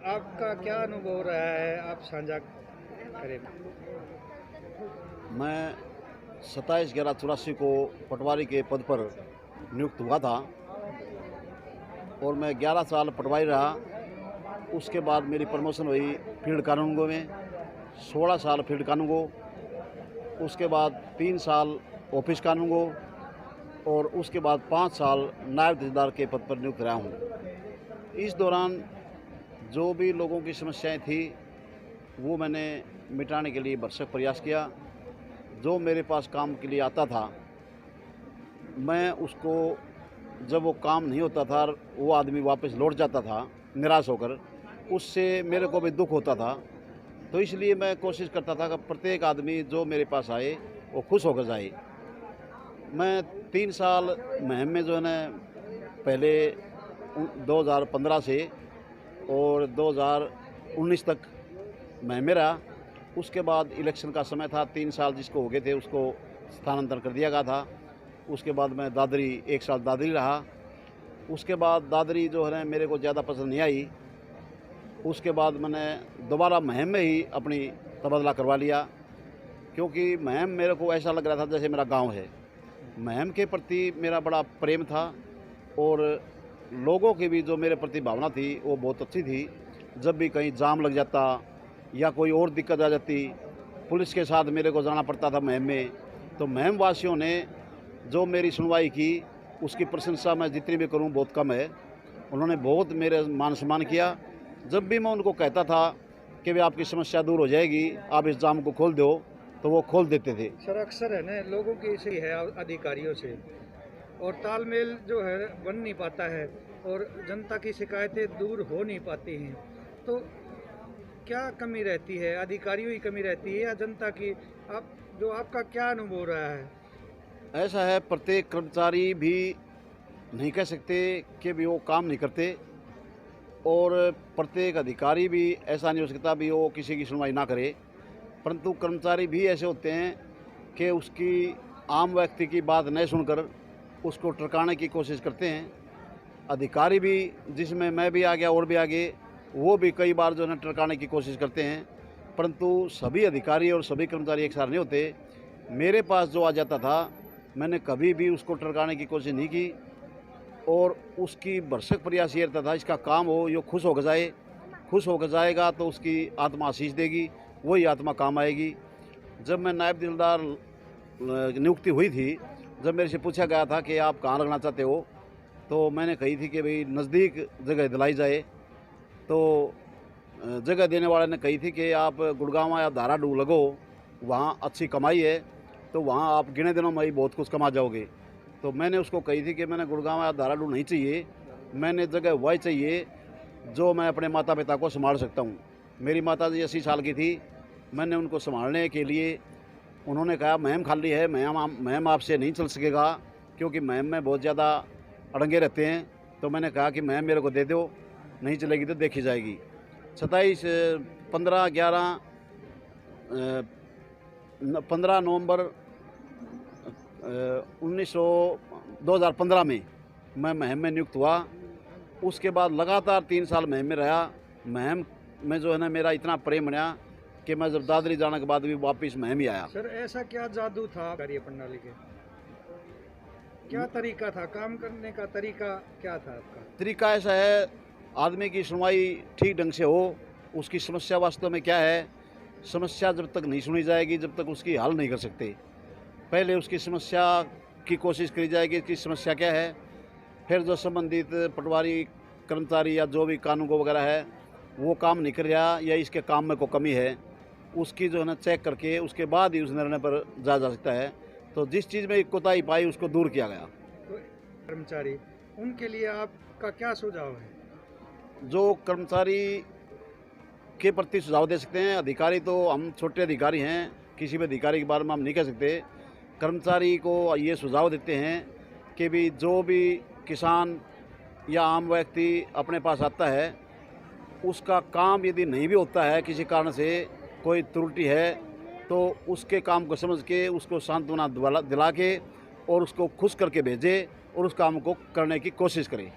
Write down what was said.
आपका क्या अनुभव रहा है, आप साझा करें। मैं 27/11/84 को पटवारी के पद पर नियुक्त हुआ था और मैं 11 साल पटवारी रहा। उसके बाद मेरी प्रमोशन हुई फील्ड कानूनगो में, 16 साल फील्ड कानूनगो। उसके बाद 3 साल ऑफिस कानूनगो और उसके बाद 5 साल नायब तहसीलदार के पद पर नियुक्त रहा हूँ। इस दौरान जो भी लोगों की समस्याएं थी वो मैंने मिटाने के लिए भरसक प्रयास किया। जो मेरे पास काम के लिए आता था मैं उसको, जब वो काम नहीं होता था वो आदमी वापस लौट जाता था निराश होकर, उससे मेरे को भी दुख होता था। तो इसलिए मैं कोशिश करता था कि प्रत्येक आदमी जो मेरे पास आए वो खुश होकर जाए। मैं 3 साल मुहिम में जो है ना, पहले 2015 से और 2019 तक मुहिम में रहा। उसके बाद इलेक्शन का समय था, 3 साल जिसको हो गए थे उसको स्थानांतरण कर दिया गया था। उसके बाद मैं दादरी 1 साल दादरी रहा। उसके बाद दादरी जो है ना मेरे को ज़्यादा पसंद नहीं आई। उसके बाद मैंने दोबारा मुहिम में ही अपनी तबादला करवा लिया, क्योंकि मुहिम मेरे को ऐसा लग रहा था जैसे मेरा गांव है। मुहिम के प्रति मेरा बड़ा प्रेम था और लोगों की भी जो मेरे प्रति भावना थी वो बहुत अच्छी थी। जब भी कहीं जाम लग जाता या कोई और दिक्कत आ जाती, पुलिस के साथ मेरे को जाना पड़ता था मुहिम में, तो मुहिम वासियों ने जो मेरी सुनवाई की उसकी प्रशंसा मैं जितनी भी करूं बहुत कम है। उन्होंने बहुत मेरे मान सम्मान किया। जब भी मैं उनको कहता था कि भाई आपकी समस्या दूर हो जाएगी, आप इस जाम को खोल दो, तो वो खोल देते थे। सर अक्सर है ना लोगों की ऐसे है अधिकारियों से, और तालमेल जो है बन नहीं पाता है और जनता की शिकायतें दूर हो नहीं पाती हैं। तो क्या कमी रहती है, अधिकारियों की कमी रहती है या जनता की? आपका क्या अनुभव रहा है? ऐसा है, प्रत्येक कर्मचारी भी नहीं कह सकते कि भी वो काम नहीं करते और प्रत्येक अधिकारी भी ऐसा नहीं हो सकता भी वो किसी की सुनवाई ना करे। परंतु कर्मचारी भी ऐसे होते हैं कि उसकी आम व्यक्ति की बात नहीं सुनकर उसको टरकाने की कोशिश करते हैं। अधिकारी भी, जिसमें मैं भी आ गया और भी आगे, वो भी कई बार जो है टरकाने की कोशिश करते हैं। परंतु सभी अधिकारी और सभी कर्मचारी एक साथ नहीं होते। मेरे पास जो आ जाता था मैंने कभी भी उसको टरकाने की कोशिश नहीं की और उसकी भरसक प्रयास ये रहता था इसका काम हो, यो खुश होकर जाए। खुश होकर जाएगा तो उसकी आत्मा आशीष देगी, वही आत्मा काम आएगी। जब मैं नायब तहसीलदार नियुक्ति हुई थी, जब मेरे से पूछा गया था कि आप कहाँ लगना चाहते हो, तो मैंने कही थी कि भाई नज़दीक जगह दिलाई जाए। तो जगह देने वाले ने कही थी कि आप गुड़गांव या धाराडू लगो, वहाँ अच्छी कमाई है, तो वहाँ आप गिने दिनों में ही बहुत कुछ कमा जाओगे। तो मैंने उसको कही थी कि मैंने गुड़गांव या धाराडू नहीं चाहिए, मैंने जगह वही चाहिए जो मैं अपने माता पिता को संभाल सकता हूँ। मेरी माता जी 80 साल की थी, मैंने उनको संभालने के लिए, उन्होंने कहा मुहिम खाली है, मुहिम आपसे नहीं चल सकेगा क्योंकि मुहिम में बहुत ज़्यादा अड़ंगे रहते हैं। तो मैंने कहा कि मुहिम मेरे को दे दो, नहीं चलेगी तो देखी जाएगी। 15 नवंबर 2015 में मैं मुहिम में नियुक्त हुआ। उसके बाद लगातार 3 साल मुहिम में रहा। मुहिम में जो है ना मेरा इतना प्रेम बना कि मैं जब दादरी जाने के बाद भी वापस मुहिम ही आया। सर ऐसा क्या जादू था कार्य प्रणाली के? क्या तरीका था काम करने का? तरीका क्या था आपका? तरीका ऐसा है, आदमी की सुनवाई ठीक ढंग से हो, उसकी समस्या वास्तव में क्या है, समस्या जब तक नहीं सुनी जाएगी जब तक उसकी हल नहीं कर सकते। पहले उसकी समस्या की कोशिश करी जाएगी कि समस्या क्या है, फिर जो संबंधित पटवारी कर्मचारी या जो भी कानून को वगैरह है वो काम नहीं कर रहा या इसके काम में कोई कमी है, उसकी जो है ना चेक करके उसके बाद ही उस निर्णय पर जा सकता है। तो जिस चीज़ में कोताही पाई उसको दूर किया गया। तो कर्मचारी, उनके लिए आपका क्या सुझाव है? जो कर्मचारी के प्रति सुझाव दे सकते हैं, अधिकारी तो हम छोटे अधिकारी हैं, किसी भी अधिकारी के बारे में हम नहीं कह सकते। कर्मचारी को ये सुझाव देते हैं कि भी जो भी किसान या आम व्यक्ति अपने पास आता है उसका काम यदि नहीं भी होता है, किसी कारण से कोई त्रुटि है, तो उसके काम को समझ के उसको सांत्वना दिला के और उसको खुश करके भेजे और उस काम को करने की कोशिश करें।